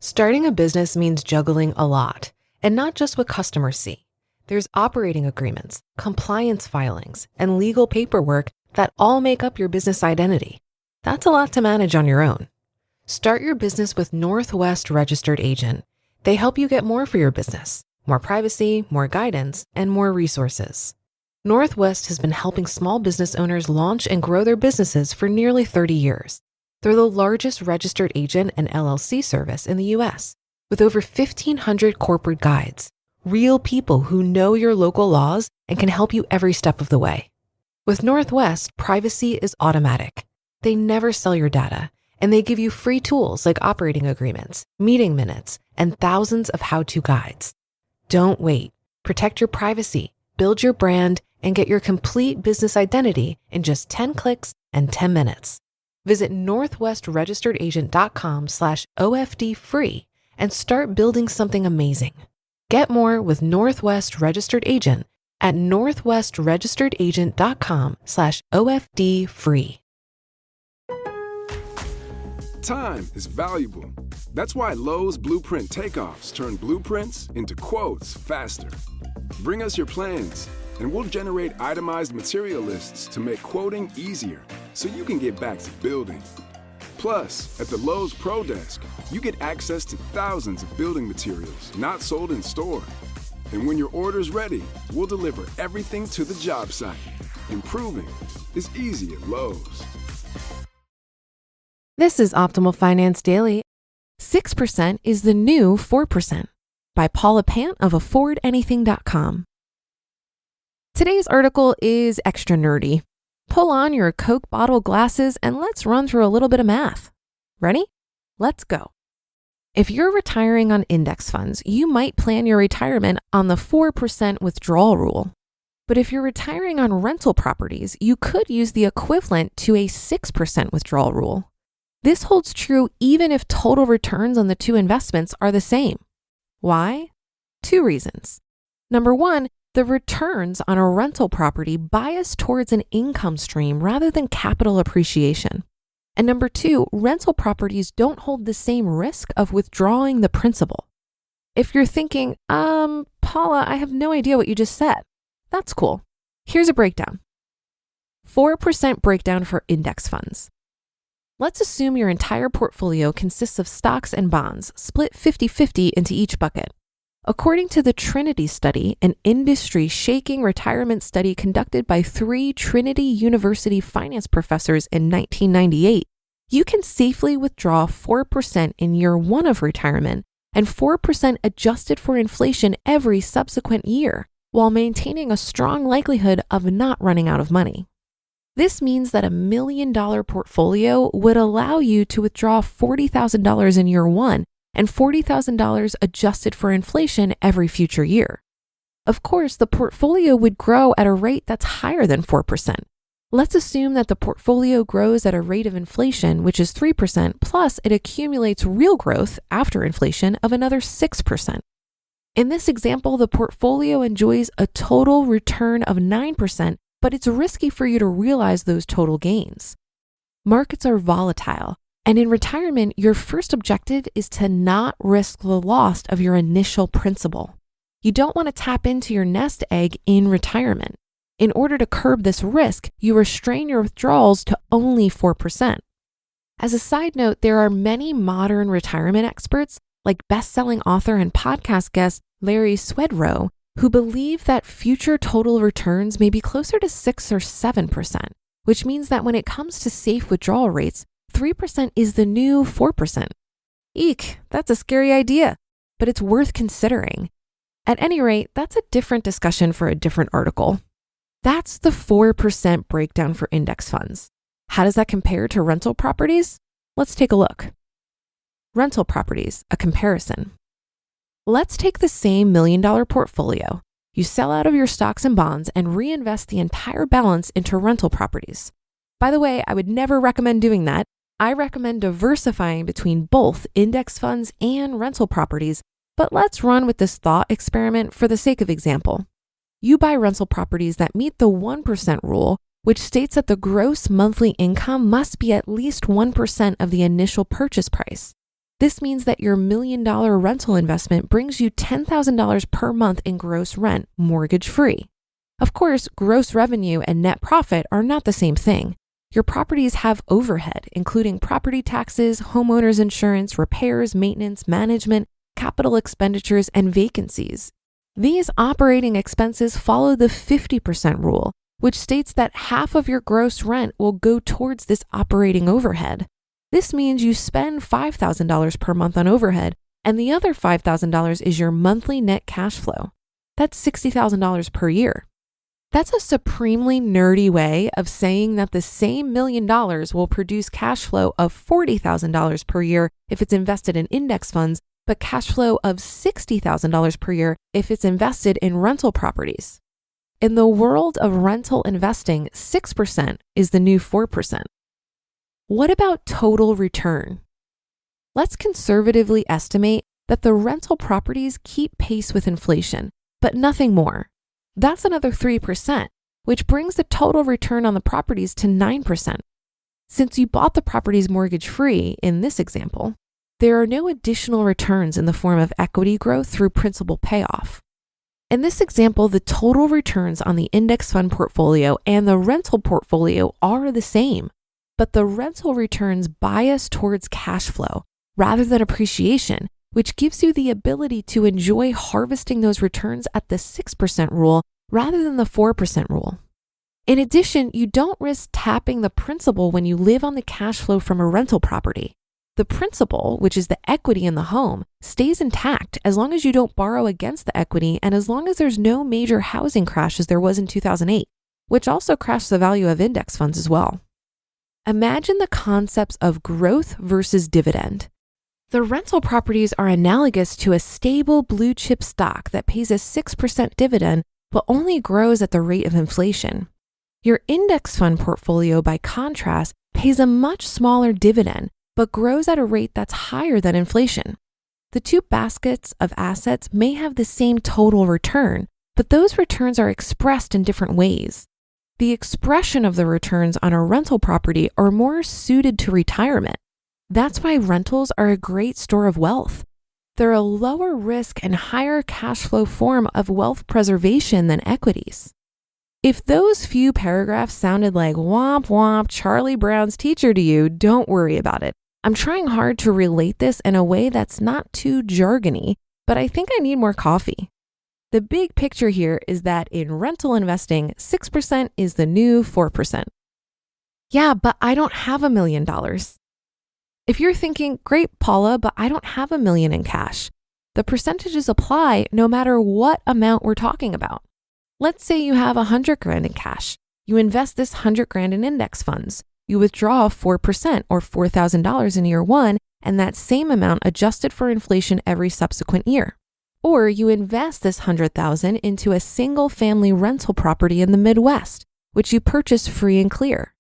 Starting a business means juggling a lot, and not just what customers see. There's operating agreements, compliance filings, and legal paperwork that all make up your business identity. That's a lot to manage on your own. Start your business with Northwest Registered Agent. They help you get more for your business, more privacy, more guidance, and more resources. Northwest has been helping small business owners launch and grow their businesses for nearly 30 years. They're the largest registered agent and LLC service in the U.S., with over 1,500 corporate guides, real people who know your local laws and can help you every step of the way. With Northwest, privacy is automatic. They never sell your data, and they give you free tools like operating agreements, meeting minutes, and thousands of how-to guides. Don't wait. Protect your privacy, build your brand, and get your complete business identity in just 10 clicks and 10 minutes. Visit northwestregisteredagent.com/OFD-free and start building something amazing. Get more with Northwest Registered Agent at northwestregisteredagent.com/OFD-free. Time is valuable. That's why Lowe's Blueprint Takeoffs turn blueprints into quotes faster. Bring us your plans, and we'll generate itemized material lists to make quoting easier so you can get back to building. Plus, at the Lowe's Pro Desk, you get access to thousands of building materials not sold in store. And when your order's ready, we'll deliver everything to the job site. Improving is easy at Lowe's. This is Optimal Finance Daily. 6% is the new 4% by Paula Pant of affordanything.com. Today's article is extra nerdy. Pull on your Coke bottle glasses and let's run through a little bit of math. Ready? Let's go. If you're retiring on index funds, you might plan your retirement on the 4% withdrawal rule. But if you're retiring on rental properties, you could use the equivalent to a 6% withdrawal rule. This holds true even if total returns on the two investments are the same. Why? 2 reasons. Number 1, the returns on a rental property bias towards an income stream rather than capital appreciation. And number 2, rental properties don't hold the same risk of withdrawing the principal. If you're thinking, Paula, I have no idea what you just said. That's cool. Here's a breakdown. 4% breakdown for index funds. Let's assume your entire portfolio consists of stocks and bonds, split 50-50 into each bucket. According to the Trinity Study, an industry-shaking retirement study conducted by 3 Trinity University finance professors in 1998, you can safely withdraw 4% in year 1 of retirement and 4% adjusted for inflation every subsequent year, while maintaining a strong likelihood of not running out of money. This means that $1 million portfolio would allow you to withdraw $40,000 in year 1 and $40,000 adjusted for inflation every future year. Of course, the portfolio would grow at a rate that's higher than 4%. Let's assume that the portfolio grows at a rate of inflation, which is 3%, plus it accumulates real growth after inflation of another 6%. In this example, the portfolio enjoys a total return of 9%, but it's risky for you to realize those total gains. Markets are volatile, and in retirement, your first objective is to not risk the loss of your initial principal. You don't want to tap into your nest egg in retirement. In order to curb this risk, you restrain your withdrawals to only 4%. As a side note, there are many modern retirement experts, like best-selling author and podcast guest Larry Swedroe, who believe that future total returns may be closer to 6 or 7%, which means that when it comes to safe withdrawal rates, 3% is the new 4%. Eek, that's a scary idea, but it's worth considering. At any rate, that's a different discussion for a different article. That's the 4% breakdown for index funds. How does that compare to rental properties? Let's take a look. Rental properties, a comparison. Let's take the same $1 million portfolio. You sell out of your stocks and bonds and reinvest the entire balance into rental properties. By the way, I would never recommend doing that. I recommend diversifying between both index funds and rental properties, but let's run with this thought experiment for the sake of example. You buy rental properties that meet the 1% rule, which states that the gross monthly income must be at least 1% of the initial purchase price. This means that your $1 million rental investment brings you $10,000 per month in gross rent, mortgage-free. Of course, gross revenue and net profit are not the same thing. Your properties have overhead, including property taxes, homeowners insurance, repairs, maintenance, management, capital expenditures, and vacancies. These operating expenses follow the 50% rule, which states that half of your gross rent will go towards this operating overhead. This means you spend $5,000 per month on overhead, and the other $5,000 is your monthly net cash flow. That's $60,000 per year. That's a supremely nerdy way of saying that the same $1 million will produce cash flow of $40,000 per year if it's invested in index funds, but cash flow of $60,000 per year if it's invested in rental properties. In the world of rental investing, 6% is the new 4%. What about total return? Let's conservatively estimate that the rental properties keep pace with inflation, but nothing more. That's another 3%, which brings the total return on the properties to 9%. Since you bought the properties mortgage-free in this example, there are no additional returns in the form of equity growth through principal payoff. In this example, the total returns on the index fund portfolio and the rental portfolio are the same, but the rental returns bias towards cash flow rather than appreciation, which gives you the ability to enjoy harvesting those returns at the 6% rule rather than the 4% rule. In addition, you don't risk tapping the principal when you live on the cash flow from a rental property. The principal, which is the equity in the home, stays intact as long as you don't borrow against the equity and as long as there's no major housing crash as there was in 2008, which also crashed the value of index funds as well. Imagine the concepts of growth versus dividend. The rental properties are analogous to a stable blue chip stock that pays a 6% dividend but only grows at the rate of inflation. Your index fund portfolio, by contrast, pays a much smaller dividend but grows at a rate that's higher than inflation. The two baskets of assets may have the same total return, but those returns are expressed in different ways. The expression of the returns on a rental property are more suited to retirement. That's why rentals are a great store of wealth. They're a lower risk and higher cash flow form of wealth preservation than equities. If those few paragraphs sounded like womp womp Charlie Brown's teacher to you, don't worry about it. I'm trying hard to relate this in a way that's not too jargony, but I think I need more coffee. The big picture here is that in rental investing, 6% is the new 4%. Yeah, but I don't have $1 million. If you're thinking, great, Paula, but I don't have $1 million in cash, the percentages apply no matter what amount we're talking about. Let's say you have $100,000 in cash. You invest this $100,000 in index funds. You withdraw 4% or $4,000 in year one, and that same amount adjusted for inflation every subsequent year. Or you invest this $100,000 into a single family rental property in the Midwest, which you purchase free and clear.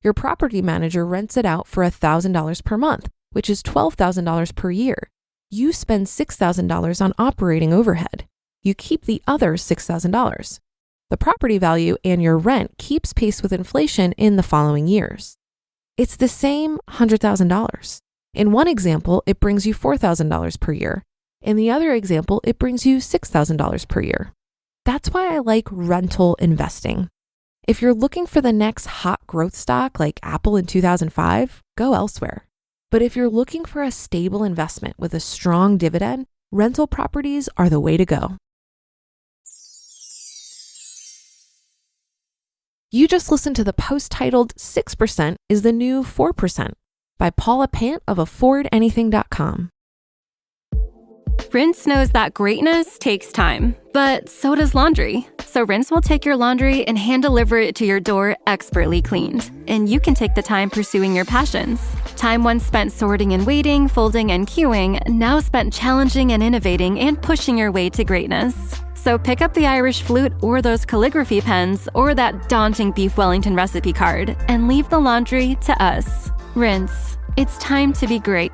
Your property manager rents it out for $1,000 per month, which is $12,000 per year. You spend $6,000 on operating overhead. You keep the other $6,000. The property value and your rent keeps pace with inflation in the following years. It's the same $100,000. In one example, it brings you $4,000 per year. In the other example, it brings you $6,000 per year. That's why I like rental investing. If you're looking for the next hot growth stock like Apple in 2005, go elsewhere. But if you're looking for a stable investment with a strong dividend, rental properties are the way to go. You just listened to the post titled 6% is the new 4% by Paula Pant of affordanything.com. Rinse knows that greatness takes time, but so does laundry. So Rinse will take your laundry and hand deliver it to your door expertly cleaned. And you can take the time pursuing your passions. Time once spent sorting and waiting, folding and queuing, now spent challenging and innovating and pushing your way to greatness. So pick up the Irish flute or those calligraphy pens or that daunting beef Wellington recipe card and leave the laundry to us. Rinse. It's time to be great.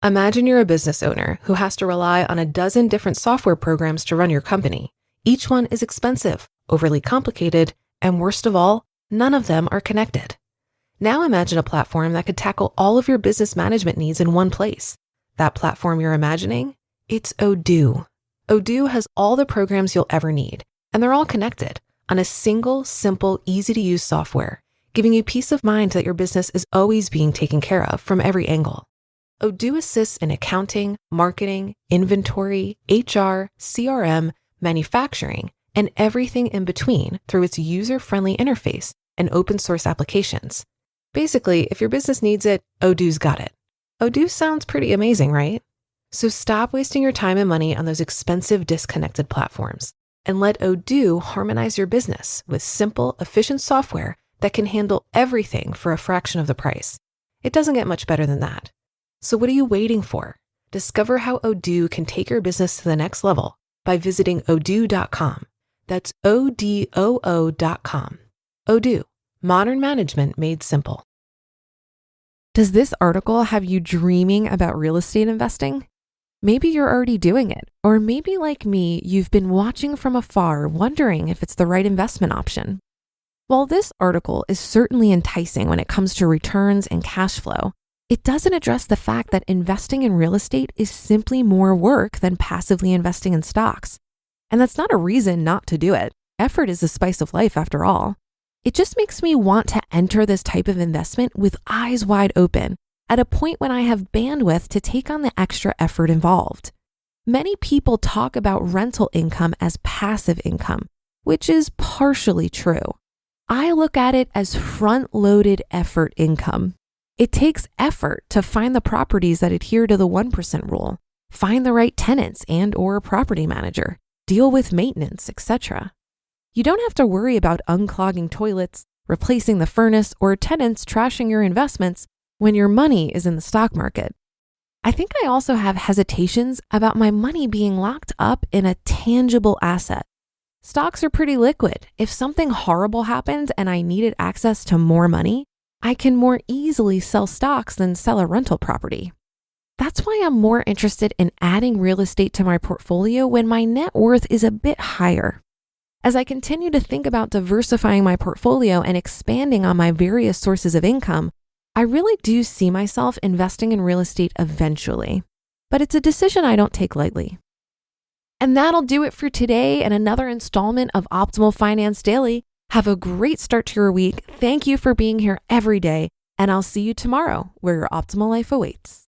Imagine you're a business owner who has to rely on a dozen different software programs to run your company. Each one is expensive, overly complicated, and worst of all, none of them are connected. Now imagine a platform that could tackle all of your business management needs in one place. That platform you're imagining? It's Odoo. Odoo has all the programs you'll ever need, and they're all connected on a single, simple, easy-to-use software, giving you peace of mind that your business is always being taken care of from every angle. Odoo assists in accounting, marketing, inventory, HR, CRM, manufacturing, and everything in between through its user-friendly interface and open source applications. Basically, if your business needs it, Odoo's got it. Odoo sounds pretty amazing, right? So stop wasting your time and money on those expensive, disconnected platforms and let Odoo harmonize your business with simple, efficient software that can handle everything for a fraction of the price. It doesn't get much better than that. So what are you waiting for? Discover how Odoo can take your business to the next level by visiting odoo.com. That's ODOO.com. Odoo, modern management made simple. Does this article have you dreaming about real estate investing? Maybe you're already doing it, or maybe like me, you've been watching from afar, wondering if it's the right investment option. While this article is certainly enticing when it comes to returns and cash flow, it doesn't address the fact that investing in real estate is simply more work than passively investing in stocks. And that's not a reason not to do it. Effort is the spice of life after all. It just makes me want to enter this type of investment with eyes wide open at a point when I have bandwidth to take on the extra effort involved. Many people talk about rental income as passive income, which is partially true. I look at it as front-loaded effort income. It takes effort to find the properties that adhere to the 1% rule, find the right tenants and/or property manager, deal with maintenance, etc. You don't have to worry about unclogging toilets, replacing the furnace, or tenants trashing your investments when your money is in the stock market. I think I also have hesitations about my money being locked up in a tangible asset. Stocks are pretty liquid. If something horrible happened and I needed access to more money, I can more easily sell stocks than sell a rental property. That's why I'm more interested in adding real estate to my portfolio when my net worth is a bit higher. As I continue to think about diversifying my portfolio and expanding on my various sources of income, I really do see myself investing in real estate eventually. But it's a decision I don't take lightly. And that'll do it for today and another installment of Optimal Finance Daily. Have a great start to your week. Thank you for being here every day, and I'll see you tomorrow where your optimal life awaits.